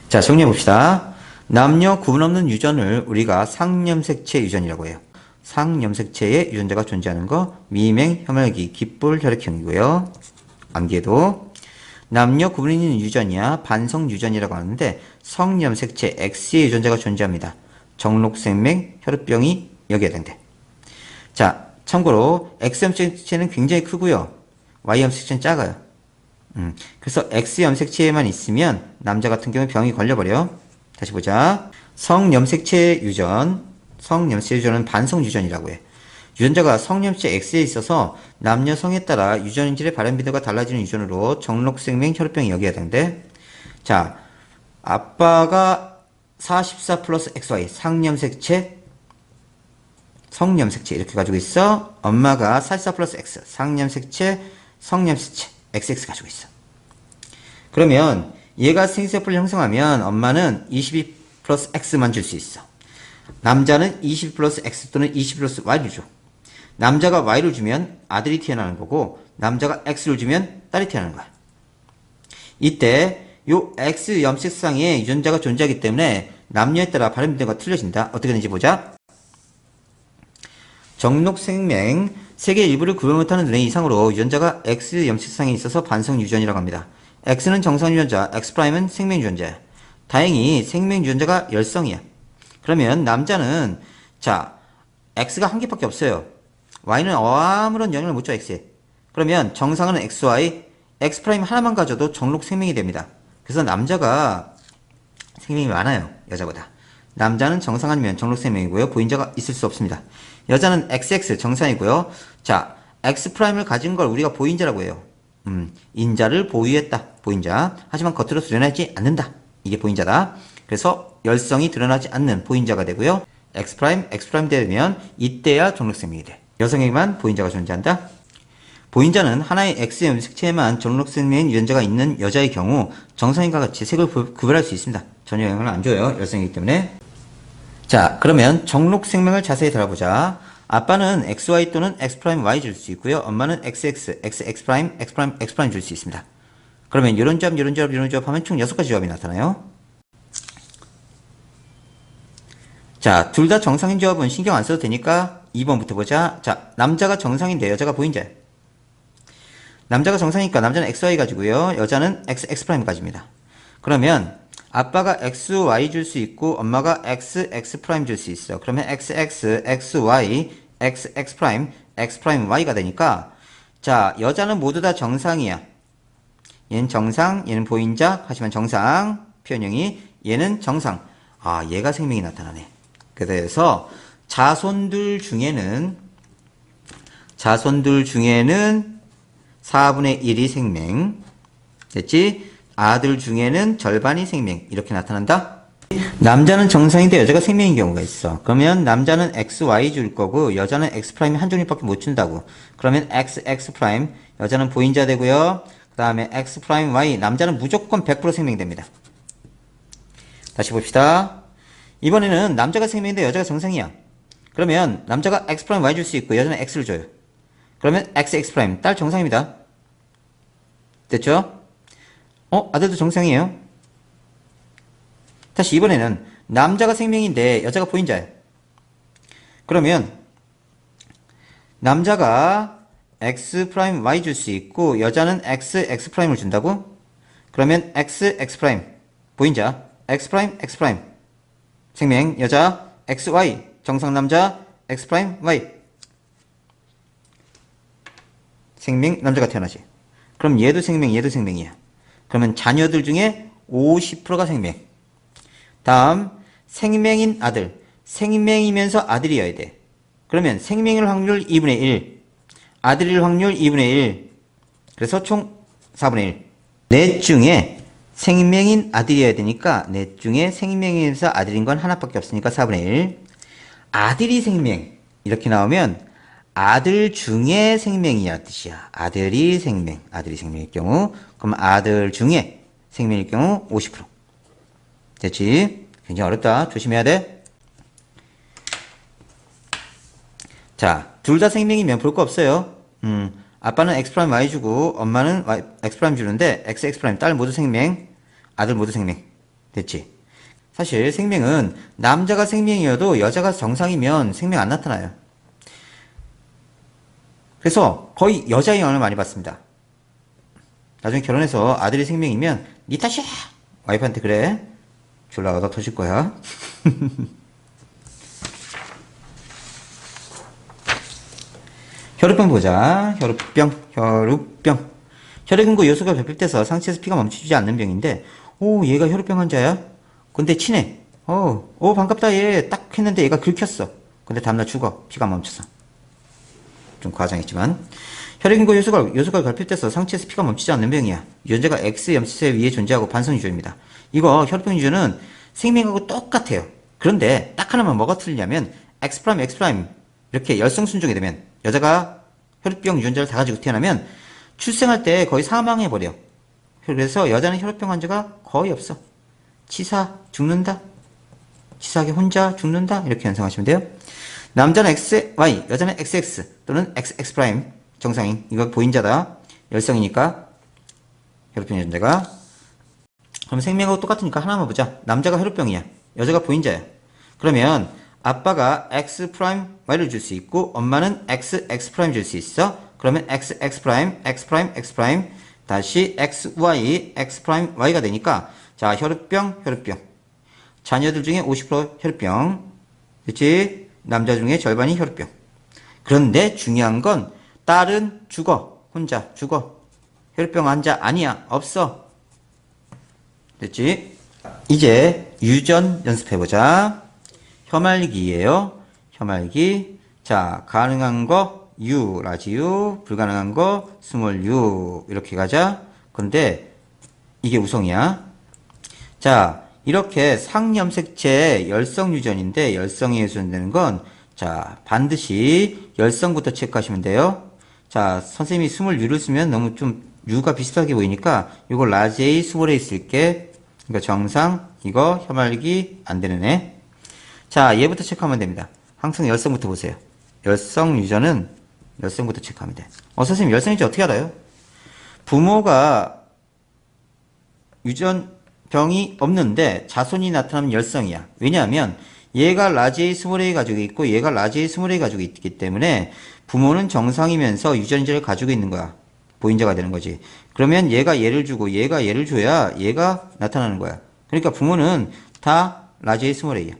자, 정리해 봅시다. 남녀 구분 없는 유전을 우리가 상염색체 유전이라고 해요. 상염색체에 유전자가 존재하는 거 미행, 혐혈기, 깃볼, 혈액형이고요. 암기에도 남녀 구분 있는 유전이야 반성 유전이라고 하는데 성염색체 X의 유전자가 존재합니다. 정록생명, 혈우병이 여기에 된대. 자, 참고로 X염색체는 굉장히 크고요. Y염색체는 작아요. 그래서 X염색체에만 있으면 남자 같은 경우에 병이 걸려버려. 다시 보자. 성염색체 유전. 성염색체 유전은 반성 유전이라고 해. 유전자가 성염색체 X에 있어서 남녀 성에 따라 유전인질의 발현 빈도가 달라지는 유전으로 정록생명, 혈우병이 여기에 된대. 자, 아빠가 44 플러스 XY 상염색체 성염색체 이렇게 가지고 있어. 엄마가 44 플러스 X 상염색체 성염색체 XX 가지고 있어. 그러면 얘가 생체세포를 형성하면 엄마는 22 플러스 X만 줄 수 있어. 남자는 20 플러스 X 또는 20 플러스 Y를 줘. 남자가 Y를 주면 아들이 태어나는 거고 남자가 X를 주면 딸이 태어나는 거야. 이때 요 X 염색상에 유전자가 존재하기 때문에 남녀에 따라 발현 빈도가 틀려진다. 어떻게 되는지 보자. 정록생명 세계 일부를 구분 못하는 눈의 이상으로 유전자가 X 염색상에 있어서 반성 유전이라고 합니다. X는 정상 유전자, X'은 생명 유전자야. 다행히 생명 유전자가 열성이야. 그러면 남자는 자 X가 한 개밖에 없어요. Y는 아무런 영향을 못 줘 X에. 그러면 정상은 XY, X' 하나만 가져도 정록 생명이 됩니다. 그래서 남자가 생명이 많아요. 여자보다. 남자는 정상 아니면 정록 생명이고요. 보인자가 있을 수 없습니다. 여자는 XX 정상이고요. 자, X'을 가진 걸 우리가 보인자라고 해요. 인자를 보유했다. 보인자. 하지만 겉으로 드러나지 않는다. 이게 보인자다. 그래서 열성이 드러나지 않는 보인자가 되고요. X' 되면 이때야 정록생명이 돼. 여성에게만 보인자가 존재한다. 보인자는 하나의 X의 염색체에만 정록생명 유전자가 있는 여자의 경우 정상인과 같이 색을 구별할 수 있습니다. 전혀 영향을 안 줘요. 열성이기 때문에. 자, 그러면 정록생명을 자세히 다뤄보자. 아빠는 XY 또는 X'Y 줄 수 있고요. 엄마는 XX, X' 줄 수 있습니다. 그러면 이런 조합, 이런 조합, 이런 조합 하면 총 6가지 조합이 나타나요. 자, 둘 다 정상인 조합은 신경 안 써도 되니까 2번부터 보자. 자, 남자가 정상인데 여자가 보인자야. 남자가 정상이니까 남자는 XY 가지고요. 여자는 XX' 가집니다. 그러면 아빠가 XY 줄 수 있고 엄마가 XX' 줄 수 있어. 그러면 XX, XY, X'Y가 되니까 자, 여자는 모두 다 정상이야. 얘는 정상, 얘는 보인자, 하지만 정상, 표현형이 얘는 정상. 아, 얘가 생명이 나타나네. 그래서 자손들 중에는 4분의 1이 생명. 됐지? 아들 중에는 절반이 생명. 이렇게 나타난다. 남자는 정상인데 여자가 생명인 경우가 있어. 그러면 남자는 XY 줄 거고 여자는 X'이 한 종류밖에 못 준다고. 그러면 XX', 여자는 보인자 되고요. 그 다음에 X'Y, 남자는 무조건 100% 생명됩니다. 다시 봅시다. 이번에는 남자가 생명인데 여자가 정상이야. 그러면 남자가 X'Y 줄 수 있고 여자는 X를 줘요. 그러면 XX', 딸 정상입니다. 됐죠? 아들도 정상이에요. 다시 이번에는 남자가 생명인데 여자가 보인자야. 그러면 남자가 X'Y 줄 수 있고 여자는 XX'을 준다고? 그러면 XX', 보인자, X', 생명, 여자, XY, 정상 남자, X'Y. 생명, 남자가 태어나지. 그럼 얘도 생명, 얘도 생명이야. 그러면 자녀들 중에 50%가 생명. 다음, 생명인 아들. 생명이면서 아들이어야 돼. 그러면 생명일 확률 2분의 1. 아들일 확률 2분의 1. 그래서 총 4분의 1. 넷 중에 생명인 아들이어야 되니까 넷 중에 생명이면서 아들인 건 하나밖에 없으니까 4분의 1. 아들이 생명. 이렇게 나오면 아들 중에 생명이야 뜻이야. 아들이 생명일 경우. 그럼 아들 중에 생명일 경우 50%. 됐지? 굉장히 어렵다. 조심해야 돼. 자, 둘 다 생명이면 볼 거 없어요. 아빠는 X'Y 주고 엄마는 X' 주는데 XX', 딸 모두 생명, 아들 모두 생명. 됐지? 사실 생명은 남자가 생명이어도 여자가 정상이면 생명 안 나타나요. 그래서 거의 여자의 영향을 많이 받습니다. 나중에 결혼해서 아들이 생명이면 니 탓이야! 와이프한테 그래. 졸라 얻어 터질 거야. 혈우병 보자. 혈우병. 혈액인구 요소가 결핍돼서 상체에서 피가 멈추지 않는 병인데, 오, 얘가 혈우병 환자야? 근데 친해. 오, 반갑다, 얘. 딱 했는데 얘가 긁혔어. 근데 다음날 죽어. 피가 멈춰서. 좀 과장했지만. 혈액인구 요소가 결핍돼서 상체에서 피가 멈추지 않는 병이야. 유전자가 X 염치체 위에 존재하고 반성 유전입니다. 이거 혈우병 유전은 생명하고 똑같아요. 그런데 딱 하나만 뭐가 틀리냐면, X', 이렇게 열성 순종이 되면, 여자가 혈우병 유전자를 다 가지고 태어나면, 출생할 때 거의 사망해버려. 그래서 여자는 혈우병 환자가 거의 없어. 치사, 죽는다. 치사하게 혼자 죽는다. 이렇게 연상하시면 돼요. 남자는 XY, 여자는 XX 또는 XX' 정상인. 이거 보인자다. 열성이니까. 혈우병 유전자가. 그럼 생명하고 똑같으니까 하나만 보자. 남자가 혈우병이야. 여자가 보인자야. 그러면 아빠가 X'Y를 줄 수 있고 엄마는 XX' 줄 수 있어. 그러면 XX', 다시 XY, X'Y가 되니까 자, 혈우병. 자녀들 중에 50% 혈우병. 그치? 남자 중에 절반이 혈우병. 그런데 중요한 건 딸은 죽어. 혼자 죽어. 혈우병 환자 아니야. 없어. 됐지? 이제 유전 연습해보자. 혀말기예요. 혀말기. 자, 가능한 거 U, 라지 U, 불가능한 거 스몰 U 이렇게 가자. 근데 이게 우성이야. 자, 이렇게 상염색체 열성 유전인데 열성에 유전되는 건 자, 반드시 열성부터 체크하시면 돼요. 자, 선생님이 스몰 U를 쓰면 너무 좀 U가 비슷하게 보이니까 이거 라지 A, 스몰 A 쓸게. 이거 정상, 이거 혀말기 안 되는 애. 자, 얘부터 체크하면 됩니다. 항상 열성부터 보세요. 열성 유전은 열성부터 체크하면 돼. 선생님, 열성 유전 어떻게 알아요? 부모가 유전병이 없는데 자손이 나타나면 열성이야. 왜냐하면 얘가 라지 A, 스몰 A 가지고 있고 얘가 라지 A, 스몰 A 가지고 있기 때문에 부모는 정상이면서 유전자를 가지고 있는 거야. 보인자가 되는 거지. 그러면 얘가 얘를 주고 얘가 얘를 줘야 얘가 나타나는 거야. 그러니까 부모는 다 라지 A, 스몰 A야.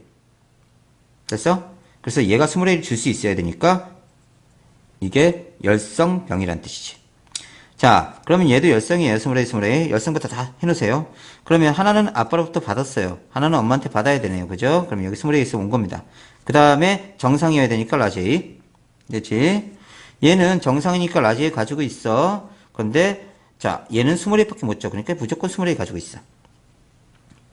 됐어? 그래서 얘가 스몰 A를 줄 수 있어야 되니까 이게 열성병이란 뜻이지. 자, 그러면 얘도 열성이에요. 스몰 A. 열성부터 다 해놓으세요. 그러면 하나는 아빠로부터 받았어요. 하나는 엄마한테 받아야 되네요. 그죠? 그럼 여기 스몰 A에서 온 겁니다. 그 다음에 정상이어야 되니까 라지 A. 됐지? 얘는 정상이니까 라지 A 가지고 있어. 그런데 자, 얘는 스몰 A밖에 못 줘. 그러니까 무조건 스몰 A 가지고 있어.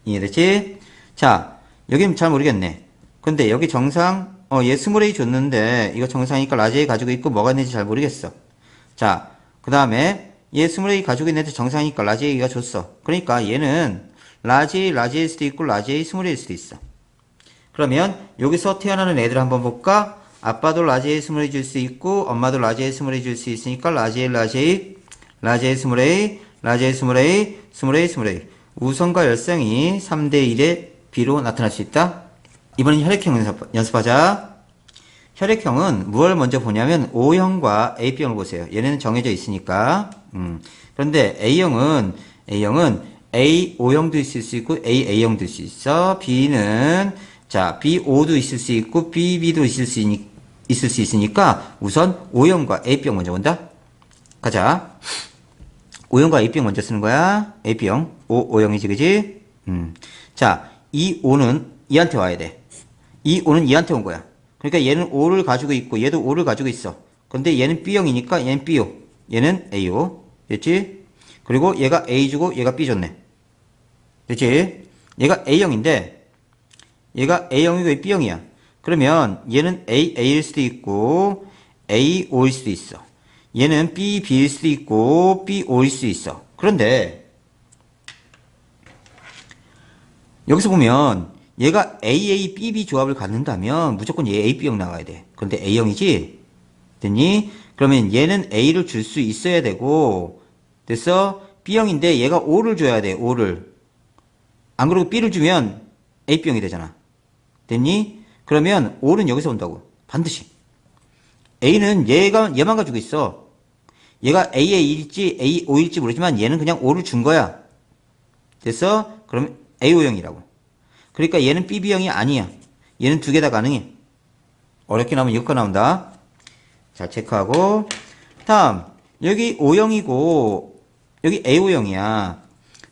이해됐지? 자, 여기는 잘 모르겠네. 근데 여기 정상, 얘 스몰 A 줬는데 이거 정상이니까 라지 A 가지고 있고 뭐가 있는지 잘 모르겠어. 자, 그 다음에 얘 스몰 A 가지고 있는데 정상이니까 라지 A가 줬어. 그러니까 얘는 라지 A일 수도 있고 라지 A 스몰 A일 수도 있어. 그러면 여기서 태어나는 애들 한번 볼까? 아빠도 라지 A 스몰 A 줄 수 있고 엄마도 라지 A 스몰 A 줄 수 있으니까 라지 A 스몰 A, 스몰 A. 우성과 열성이 3대1의 B로 나타날 수 있다. 이번엔 혈액형 연습하자. 혈액형은 무엇을 먼저 보냐면 O형과 A병을 보세요. 얘네는 정해져 있으니까. 그런데 A형은 A O형도 있을 수 있고 A A형도 있을 수 있어. B는 자 BO도 있을 수 있고 BB도 있을 수 있으니까 우선 O형과 A병 먼저 본다. 가자. O형과 A병 먼저 쓰는 거야. A병. O형이지, 그지? 자, 이 O는 얘한테 와야 돼. 이 O는 얘한테 온 거야. 그러니까 얘는 O를 가지고 있고 얘도 O를 가지고 있어. 근데 얘는 B형이니까 얘는 BO. 얘는 AO. 됐지? 그리고 얘가 A 주고 얘가 B 줬네. 됐지? 얘가 A형인데 얘가 A형이고 얘 B형이야. 그러면 얘는 A일 수도 있고 AO일 수도 있어. 얘는 BB일 수도 있고 BO일 수도 있어. 그런데 여기서 보면 얘가 AABB 조합을 갖는다면 무조건 얘 AB형 나와야 돼. 그런데 A형이지? 됐니? 그러면 얘는 A를 줄 수 있어야 되고 됐어? B형인데 얘가 O를 줘야 돼. O를. 안 그러고 B를 주면 AB형이 되잖아. 됐니? 그러면 O는 여기서 온다고. 반드시. A는 얘만 가지고 있어. 얘가 A의 1일지 A 5일지 모르지만 얘는 그냥 O를 준 거야. 됐어? 그럼 A5형이라고. 그러니까 얘는 BB형이 아니야. 얘는 두 개 다 가능해. 어렵게 나오면 이거 나온다. 자, 체크하고. 다음, 여기 O형이고, 여기 A5형이야.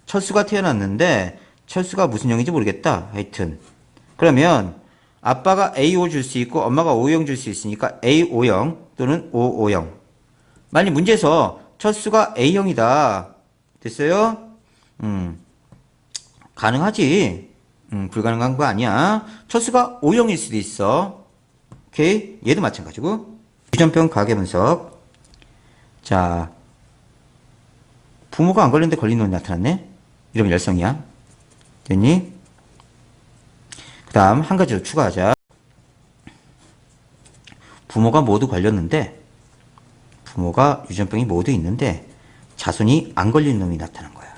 철수가 태어났는데, 철수가 무슨 형인지 모르겠다. 하여튼. 그러면, 아빠가 A5 줄 수 있고, 엄마가 O형 줄 수 있으니까 A5형 또는 O5형. 만약 문제에서 철수가 A형이다. 됐어요? 가능하지. 불가능한 거 아니야. 철수가 O형일 수도 있어. 오케이? 얘도 마찬가지고. 유전병 가계 분석. 자, 부모가 안 걸렸는데 걸린 놈이 나타났네? 이러면 열성이야. 됐니? 그 다음, 한 가지 더 추가하자. 부모가 모두 걸렸는데, 부모가 유전병이 모두 있는데, 자손이 안 걸린 놈이 나타난 거야.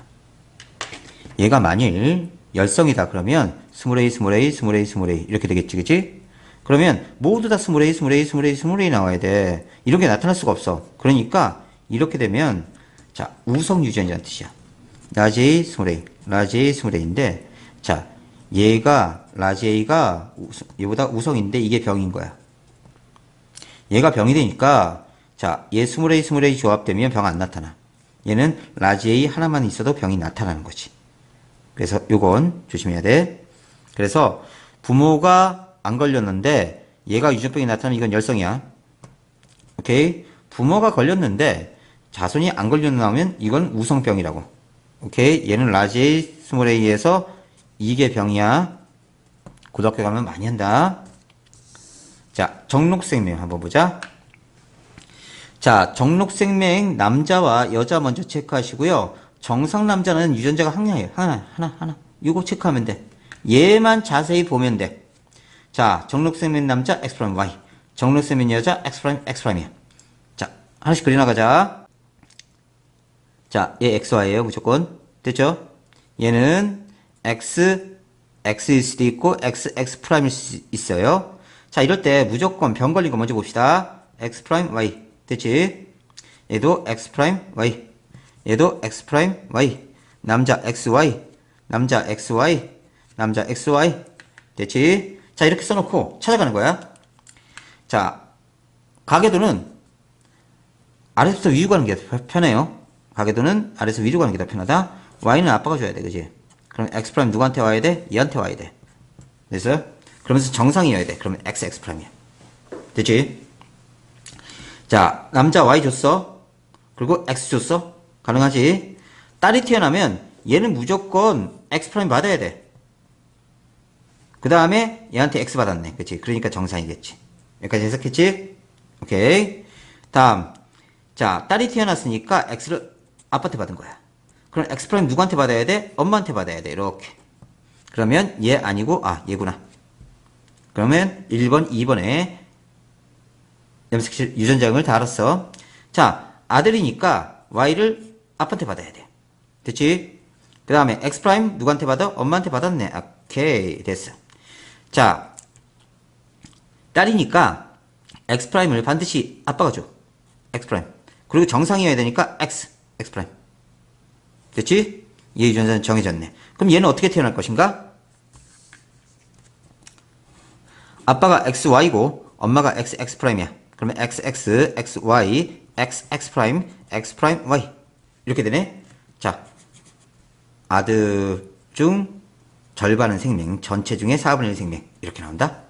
얘가 만일 열성이다 그러면 20A, 20A, 20A, 20A 이렇게 되겠지, 그치? 그러면 모두 다 20A, 20A, 20A, 20A 나와야 돼. 이렇게 나타날 수가 없어. 그러니까 이렇게 되면 자, 우성 유전이라는 뜻이야. 라지 A, 20A, 라지 A, 20A인데 자, 얘가 라지 A가 얘보다 우성인데 이게 병인 거야. 얘가 병이 되니까 자, 얘 20A, 20A 조합되면 병 안 나타나. 얘는 라지 A 하나만 있어도 병이 나타나는 거지. 그래서 요건 조심해야 돼. 그래서 부모가 안 걸렸는데 얘가 유전병이 나타나면 이건 열성이야. 오케이? 부모가 걸렸는데 자손이 안 걸렸나면 이건 우성병이라고. 오케이? 얘는 라지 A, 스몰 A에서 이게 병이야. 고등학교 가면 많이 한다. 자, 정록생명 한번 보자. 자, 정록생명 남자와 여자 먼저 체크하시고요. 정상 남자는 유전자가 항량해요. 하나. 이거 체크하면 돼. 얘만 자세히 보면 돼. 자, 정록생명 남자 X'Y. 정록생명 여자 X'X'이야. 자, 하나씩 그려나가자. 자, 얘 XY예요. 무조건. 됐죠? 얘는 X일 수도 있고 X'X'일 수 있어요. 자, 이럴 때 무조건 병 걸린 거 먼저 봅시다. X'Y. 됐지? 얘도 X'Y. 얘도 X'Y. 남자 XY. 남자 XY. 남자 XY. 됐지? 자, 이렇게 써놓고 찾아가는 거야. 자, 가계도는 아래서부터 위로 가는 게 편해요. 가계도는 아래서 위로 가는 게 더 편하다. Y는 아빠가 줘야 돼, 그지? 그럼 X' 누구한테 와야 돼? 얘한테 와야 돼. 됐어요? 그러면서 정상이어야 돼. 그러면 X'X'이야. 됐지? 자, 남자 Y 줬어. 그리고 X 줬어. 가능하지? 딸이 태어나면 얘는 무조건 X' 받아야 돼. 그 다음에 얘한테 X 받았네. 그치? 그러니까 정상이겠지. 여기까지 해석했지? 오케이. 다음. 자, 딸이 태어났으니까 X를 아빠한테 받은 거야. 그럼 X' 누구한테 받아야 돼? 엄마한테 받아야 돼. 이렇게. 그러면 얘 아니고, 얘구나. 그러면 1번, 2번에 염색실 유전자형을 다 알았어. 자, 아들이니까 Y를 아빠한테 받아야 돼. 됐지? 그 다음에 X' 누구한테 받아? 엄마한테 받았네. 오케이. 됐어. 자, 딸이니까 X'을 반드시 아빠가 줘. X'. 그리고 정상이어야 되니까 X'. 됐지? 얘 유전자는 정해졌네. 그럼 얘는 어떻게 태어날 것인가? 아빠가 XY고 엄마가 XX'이야. 그러면 XX, XY, XX', X'Y. 이렇게 되네. 자, 아들 중 절반은 생명, 전체 중에 4분의 1 생명. 이렇게 나온다.